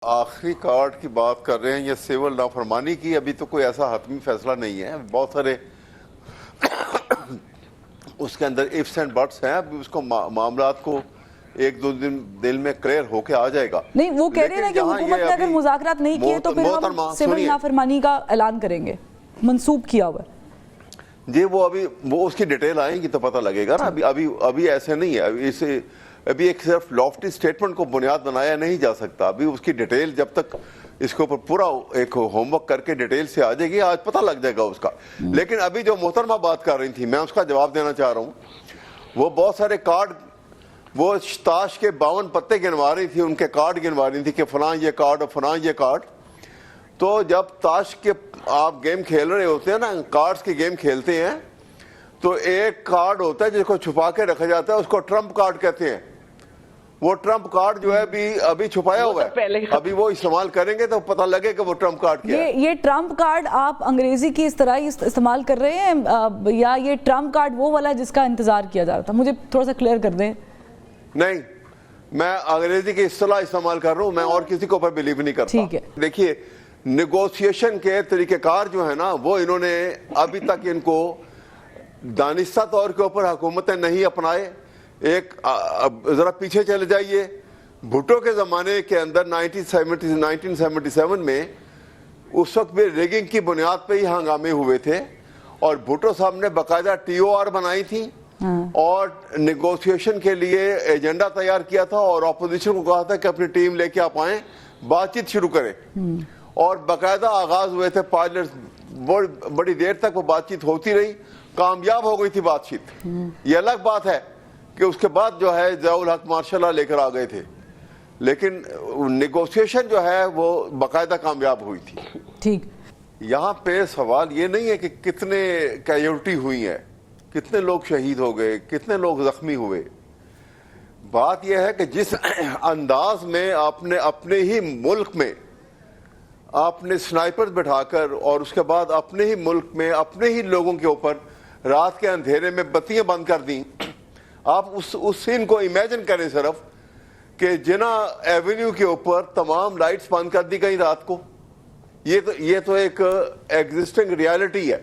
آخری کارڈ کی بات کر رہے ہیں یہ سول نافرمانی کی. ابھی تو کوئی ایسا حتمی فیصلہ نہیں ہے, بہت سارے اس کے اندر ifs and buts ہیں. ابھی اس کو معاملات کو ایک دو دن میں کلیئر ہو کے آ جائے گا. نہیں, وہ کہہ رہے ہیں کہ حکومت نے اگر مذاکرات نہیں کیے تو پھر ہم سول نافرمانی کا اعلان کریں گے, منسوب کیا ہوا ہے. جی وہ اس کی ڈیٹیل آئیں گی تو پتہ لگے گا نا. ابھی ایسے نہیں ہے. ابھی ایک صرف لافٹی سٹیٹمنٹ کو بنیاد بنایا نہیں جا سکتا. ابھی اس کی ڈیٹیل جب تک اس کے اوپر پورا ایک ہوم ورک کر کے ڈیٹیل سے آ جائے گی, آج پتہ لگ جائے گا اس کا. لیکن ابھی جو محترمہ بات کر رہی تھی, میں اس کا جواب دینا چاہ رہا ہوں. وہ بہت سارے کارڈ, وہ تاش کے 52 پتے گنوا رہی تھی, ان کے کارڈ گنوا رہی تھی کہ فلاں یہ کارڈ اور فلاں یہ کارڈ. تو جب تاش کے آپ گیم کھیل رہے ہوتے ہیں نا, کارڈز کی گیم کھیلتے ہیں, تو ایک کارڈ ہوتا ہے جس کو چھپا کے رکھا جاتا ہے, اس کو ٹرمپ کارڈ کہتے ہیں. وہ ٹرمپ کارڈ جو ہے ابھی چھپایا ہوا ہے, ابھی وہ استعمال کریں گے تو پتہ لگے کہ وہ ٹرمپ کارڈ کیا ہے. یہ ٹرمپ کارڈ آپ انگریزی کی اس طرح ہی استعمال کر رہے ہیں یا یہ ٹرمپ کارڈ وہ والا جس کا انتظار کیا جا رہا تھا؟ مجھے تھوڑا سا کلیئر کر دیں. نہیں, میں انگریزی کی اصطلاح استعمال کر رہا ہوں, میں اور کسی کو اوپر بلیو نہیں کرتا. ٹھیک ہے. دیکھیے, نیگوسیشن کے طریقہ کار جو ہے نا, وہ انہوں نے ابھی تک ان کو دانستہ طور کے اوپر حکومتیں نہیں اپنائے. ایک ذرا پیچھے چلے جائیے, بھٹو کے زمانے کے اندر 1977 میں اس وقت بھی ریگنگ کی بنیاد پہ ہی ہنگامے ہوئے تھے, اور بھٹو صاحب نے باقاعدہ TOR بنائی تھی اور نیگوسیشن کے لیے ایجنڈا تیار کیا تھا, اور اپوزیشن کو کہا تھا کہ اپنی ٹیم لے کے آپ آئیں, بات چیت شروع کریں. اور باقاعدہ آغاز ہوئے تھے پائلٹس, بڑی دیر تک وہ بات چیت ہوتی رہی, کامیاب ہو گئی تھی بات چیت. یہ الگ بات ہے کہ اس کے بعد جو ہے ضیاء الحق ماشاء اللہ لے کر آ گئے تھے, لیکن نیگوسیشن جو ہے وہ باقاعدہ کامیاب ہوئی تھی. ٹھیک. یہاں پہ سوال یہ نہیں ہے کہ کتنے کیجولٹی ہوئی ہیں, کتنے لوگ شہید ہو گئے, کتنے لوگ زخمی ہوئے. بات یہ ہے کہ جس انداز میں آپ نے اپنے ہی ملک میں آپ نے سنائپر بٹھا کر, اور اس کے بعد اپنے ہی ملک میں اپنے ہی لوگوں کے اوپر رات کے اندھیرے میں بتیاں بند کر دیں, آپ اس سین کو امیجن کریں صرف کہ جنا ایونیو کے اوپر تمام لائٹس بند کر دی گئی رات کو. یہ تو ایک ایگزسٹنگ ریالٹی ہے.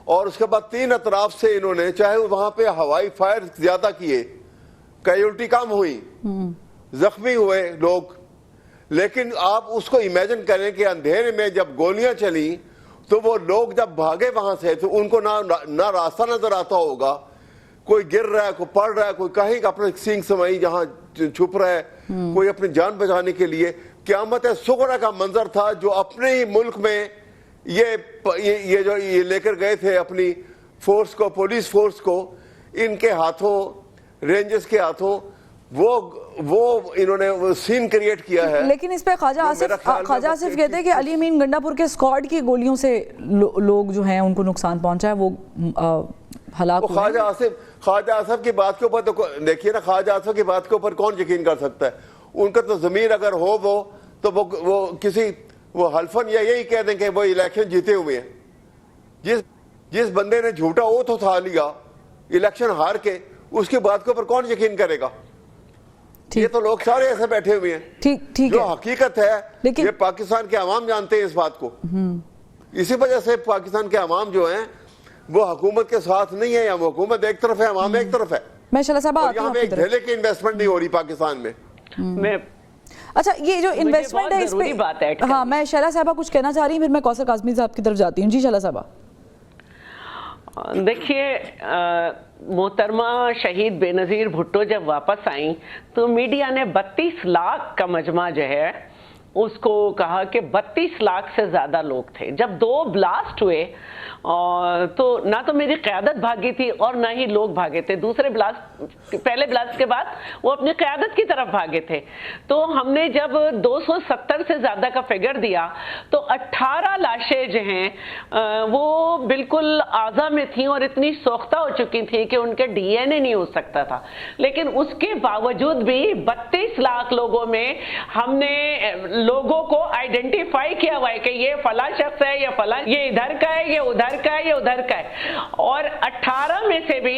اور اس کے بعد 3 اطراف سے انہوں نے, چاہے وہاں پہ ہوائی فائر زیادہ کیے, کیجولٹی کم ہوئی, زخمی ہوئے لوگ, لیکن آپ اس کو امیجن کریں کہ اندھیرے میں جب گولیاں چلیں تو وہ لوگ جب بھاگے وہاں سے تو ان کو نہ راستہ نظر آتا ہوگا, کوئی گر رہا ہے, کوئی پڑ رہا ہے, کوئی کہیں کہ اپنے سینگ سمائی جہاں چھپ رہا ہے, کوئی اپنی جان بچانے کے لیے. قیامت صغریٰ کا منظر تھا جو اپنے ہی ملک میں یہ لے کر گئے تھے اپنی فورس کو, پولیس فورس کو, ان کے ہاتھوں, رینجرز کے ہاتھوں, وہ انہوں نے سین کریٹ کیا ہے. لیکن اس پہ خواجہ آصف کہتے ہیں کہ علی امین گنڈا پور کے اسکواڈ کی گولیوں سے لوگ جو ہیں ان کو نقصان پہنچا ہے, وہ ہلاک ہوئے. خواجہ آصف کی بات کے اوپر تو دیکھیے نا, خواجہ آصف کی بات کے اوپر کون یقین کر سکتا ہے؟ ان کا تو ضمیر اگر ہو تو وہ کسی وہ حلفن یا یہی کہہ دیں کہ وہ الیکشن جیتے ہوئے ہیں. جس بندے نے جھوٹا اوتھ اٹھا لیا الیکشن ہار کے, اس کی بات کے اوپر کون یقین کرے گا؟ یہ تو لوگ سارے ایسے بیٹھے ہوئے ہیں. جو حقیقت ہے یہ پاکستان کے عوام جانتے ہیں اس بات کو. اسی وجہ سے پاکستان کے عوام جو ہیں وہ حکومت کے ساتھ نہیں ہے, یا حکومت ایک طرف ہے, عوام ایک طرف ہے. میں شعلہ صاحبہ اور یہاں پہ ایک دھیلے کی انویسٹمنٹ نہیں ہو رہی پاکستان میں. اچھا, یہ جو انویسٹمنٹ ہے اس پہ, ہاں, میں شعلہ صاحبہ کچھ کہنا چاہ رہی ہوں, پھر میں کوثر کاظمی صاحب کی طرف جاتی ہوں. جی شعلہ صاحبہ. دیکھیے, محترمہ شہید بے نظیر بھٹو جب واپس آئیں تو میڈیا نے 32 لاکھ کا مجمع جو ہے اس کو کہا کہ 32 لاکھ سے زیادہ لوگ تھے. جب 2 بلاسٹ ہوئے تو نہ تو میری قیادت بھاگی تھی اور نہ ہی لوگ بھاگے تھے. پہلے بلاسٹ کے بعد وہ اپنی قیادت کی طرف بھاگے تھے. تو ہم نے جب 270 سے زیادہ کا فگر دیا تو 18 لاشیں جو ہیں وہ بالکل اعضاء میں تھیں اور اتنی سوختہ ہو چکی تھی کہ ان کے DNA نہیں ہو سکتا تھا. لیکن اس کے باوجود بھی 32 لاکھ لوگوں میں ہم نے لوگوں کو آئیڈینٹیفائی کیا ہوا ہے کہ یہ فلاں شخص ہے, یہ فلاں, یہ ادھر کا ہے, یہ ادھر کا ہے, یہ ادھر کا ہے. اور 18 میں سے بھی